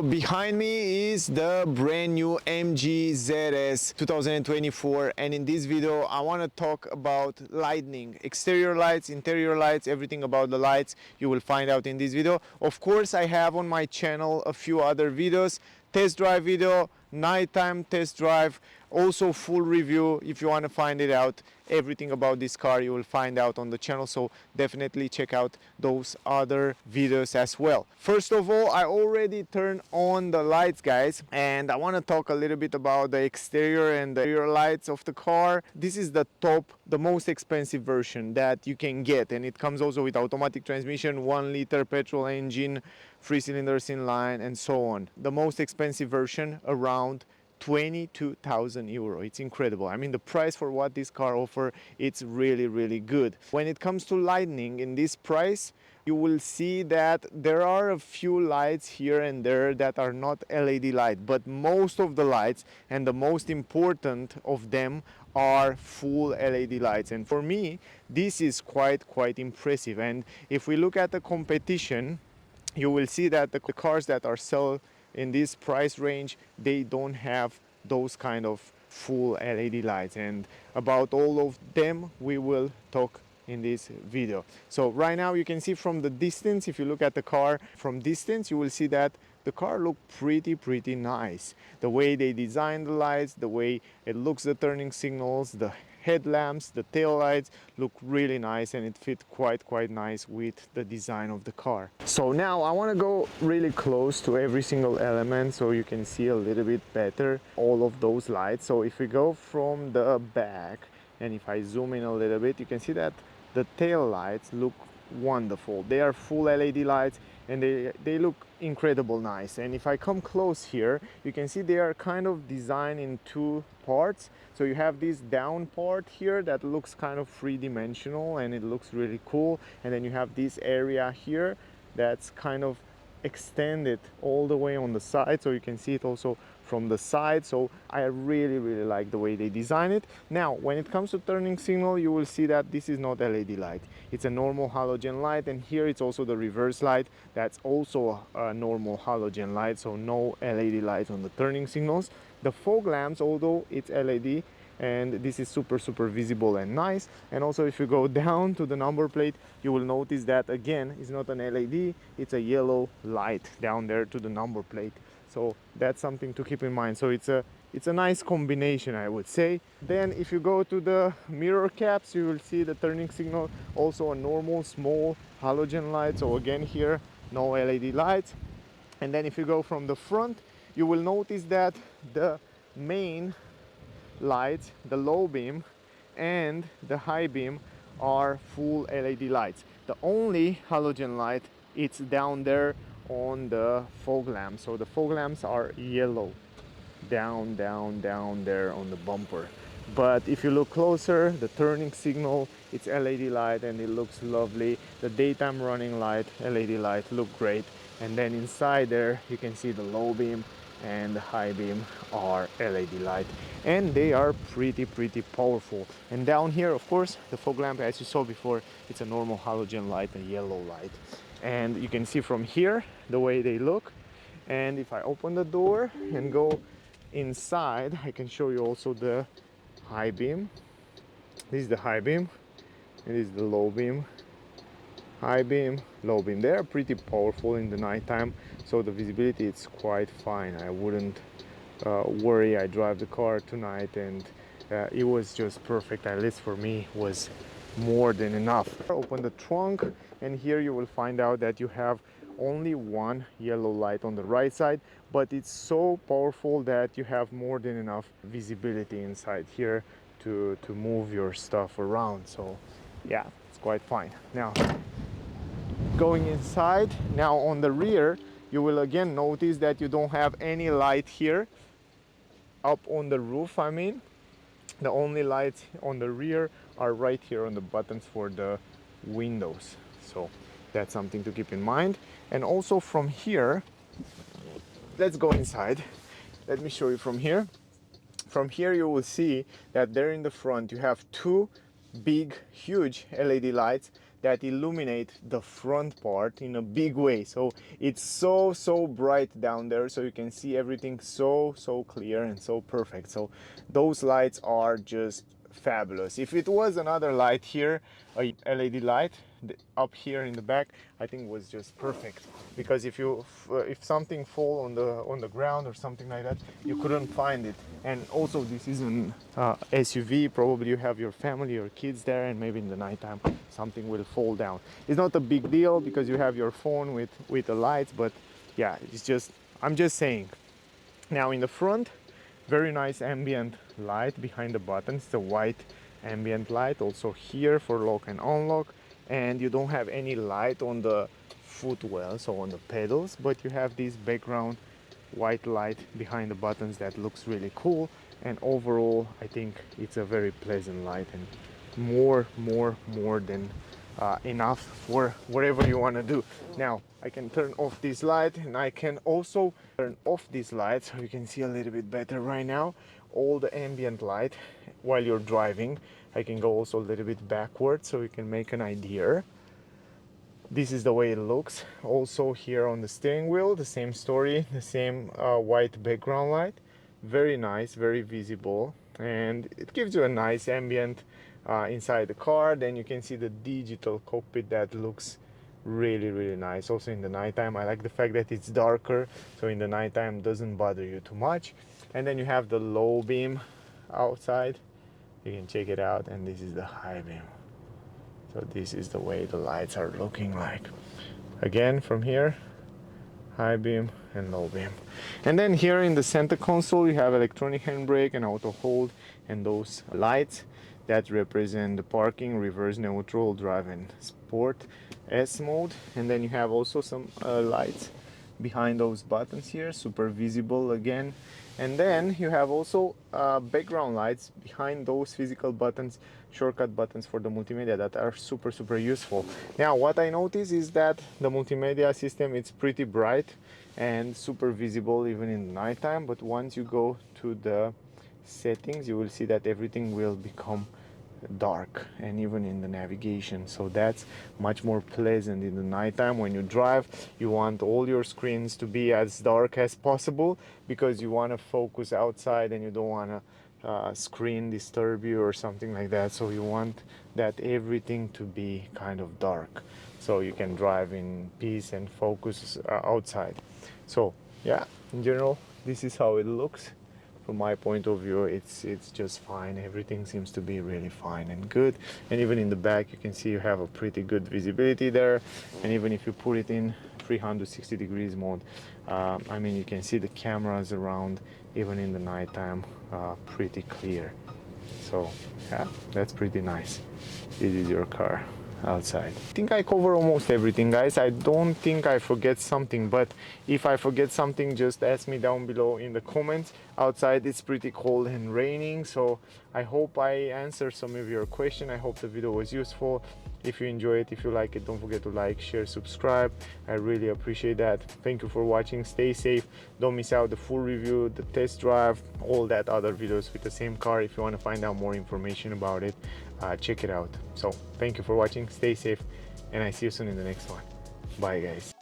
Behind me is the brand new MG ZS 2024, and in this video I want to talk about lighting, exterior lights, interior lights, everything about the lights you will find out in this video. Of course, I have on my channel a few other videos, test drive video, nighttime test drive, also full review. If you want to find it out, everything about this car you will find out on the channel, so definitely check out those other videos as well. First of all, I already turned on the lights, guys, and I want to talk a little bit about the exterior and the rear lights of the car. This is the most expensive version that you can get, and it comes also with automatic transmission, 1-liter petrol engine, 3 cylinders inline, and so on. The most expensive version, around 22,000 euro. It's incredible. I mean, the price for what this car offers, it's really good. When it comes to lighting in this price, you will see that there are a few lights here and there that are not LED light, but most of the lights, and the most important of them, are full LED lights. And for me, this is quite impressive. And if we look at the competition, you will see that the cars that are sold in this price range, they don't have those kind of full LED lights, and about all of them we will talk in this video. So right now you can see from the distance, if you look at the car from distance, you will see that the car looks pretty nice. The way they design the lights, the way it looks, the turning signals, the headlamps, the tail lights look really nice, and it fit quite nice with the design of the car. So now I want to go really close to every single element so you can see a little bit better all of those lights. So if we go from the back, and if I zoom in a little bit, you can see that the tail lights look wonderful. They are full LED lights, and they look incredible nice. And if I come close here, you can see they are kind of designed in two parts. So you have this down part here that looks kind of three-dimensional, and it looks really cool, and then you have this area here that's kind of extended all the way on the side, so you can see it also from the side. So I really like the way they design it. Now when it comes to turning signal, you will see that this is not LED light, it's a normal halogen light, and here it's also the reverse light, that's also a normal halogen light, so no LED light on the turning signals. The fog lamps, although it's LED, and this is super visible and nice. And also if you go down to the number plate, you will notice that again it's not an LED, it's a yellow light down there to the number plate. So that's something to keep in mind. So it's a nice combination, I would say. Then if you go to the mirror caps, you will see the turning signal, also a normal small halogen light. So again here, no LED lights. And then if you go from the front, you will notice that the main lights, the low beam and the high beam, are full LED lights. The only halogen light, it's down there on the fog lamp. So the fog lamps are yellow down there on the bumper. But if you look closer, the turning signal, it's LED light, and it looks lovely. The daytime running light, LED light, look great. And then inside there you can see the low beam and the high beam are LED light, and they are pretty powerful. And down here, of course, the fog lamp, as you saw before, it's a normal halogen light, a yellow light. And you can see from here the way they look. And if I open the door and go inside, I can show you also the high beam. This is the high beam, and this is the low beam. High beam, low beam, they are pretty powerful in the nighttime, so the visibility is quite fine. I wouldn't worry. I drive the car tonight, and it was just perfect. At least for me, was more than enough. Open the trunk, and here you will find out that you have only one yellow light on the right side, but it's so powerful that you have more than enough visibility inside here to move your stuff around. So yeah, it's quite fine. Now going inside, now on the rear, you will again notice that you don't have any light here up on the roof. I mean, the only lights on the rear are right here on the buttons for the windows. So that's something to keep in mind. And also from here, let's go inside. Let me show you from here. From here you will see that there in the front you have two big huge LED lights that illuminate the front part in a big way. So it's so bright down there, so you can see everything so clear and so perfect. So those lights are just fabulous. If it was another light here, a LED light up here in the back, I think was just perfect, because if something fall on the ground or something like that, you couldn't find it. And also this is an SUV, probably you have your family or kids there, and maybe in the nighttime something will fall down. It's not a big deal because you have your phone with the lights, but yeah, it's just, I'm just saying. Now in the front, very nice ambient light behind the buttons. It's a white ambient light, also here for lock and unlock. And you don't have any light on the footwell, so on the pedals, but you have this background white light behind the buttons that looks really cool. And overall, I think it's a very pleasant light, and more than enough for whatever you want to do. Now I can turn off this light, and I can also turn off this light so you can see a little bit better right now all the ambient light while you're driving. I can go also a little bit backwards so you can make an idea. This is the way it looks. Also here on the steering wheel, the same story, the same white background light. Very nice, very visible, and it gives you a nice ambient inside the car. Then you can see the digital cockpit that looks really nice. Also in the nighttime, I like the fact that it's darker, so in the nighttime doesn't bother you too much. And then you have the low beam outside, you can check it out, and this is the high beam. So this is the way the lights are looking like. Again, from here, high beam and low beam. And then here in the center console, you have electronic handbrake and auto hold, and those lights that represent the parking, reverse, neutral, drive, and sport S mode. And then you have also some lights behind those buttons here, super visible again. And then you have also background lights behind those physical buttons, shortcut buttons for the multimedia, that are super useful. Now what I notice is that the multimedia system, it's pretty bright and super visible even in the nighttime, but once you go to the settings, you will see that everything will become dark, and even in the navigation. So that's much more pleasant in the nighttime. When you drive, you want all your screens to be as dark as possible, because you want to focus outside and you don't want to screen disturb you or something like that. So you want that everything to be kind of dark, so you can drive in peace and focus outside. So yeah, in general, this is how it looks. From my point of view, it's just fine. Everything seems to be really fine and good. And even in the back, you can see you have a pretty good visibility there. And even if you put it in 360 degrees mode, I mean, you can see the cameras around even in the nighttime pretty clear. So yeah, that's pretty nice. This is your car outside. I think I cover almost everything, guys. I don't think I forget something, but if I forget something, just ask me down below in the comments. Outside it's pretty cold and raining, so I hope I answered some of your questions. I hope the video was useful. If you enjoy it, if you like it, don't forget to like, share, subscribe. I really appreciate that. Thank you for watching. Stay safe. Don't miss out the full review, the test drive, all that other videos with the same car. If you want to find out more information about it, check it out. So thank you for watching. Stay safe, and I see you soon in the next one. Bye, guys.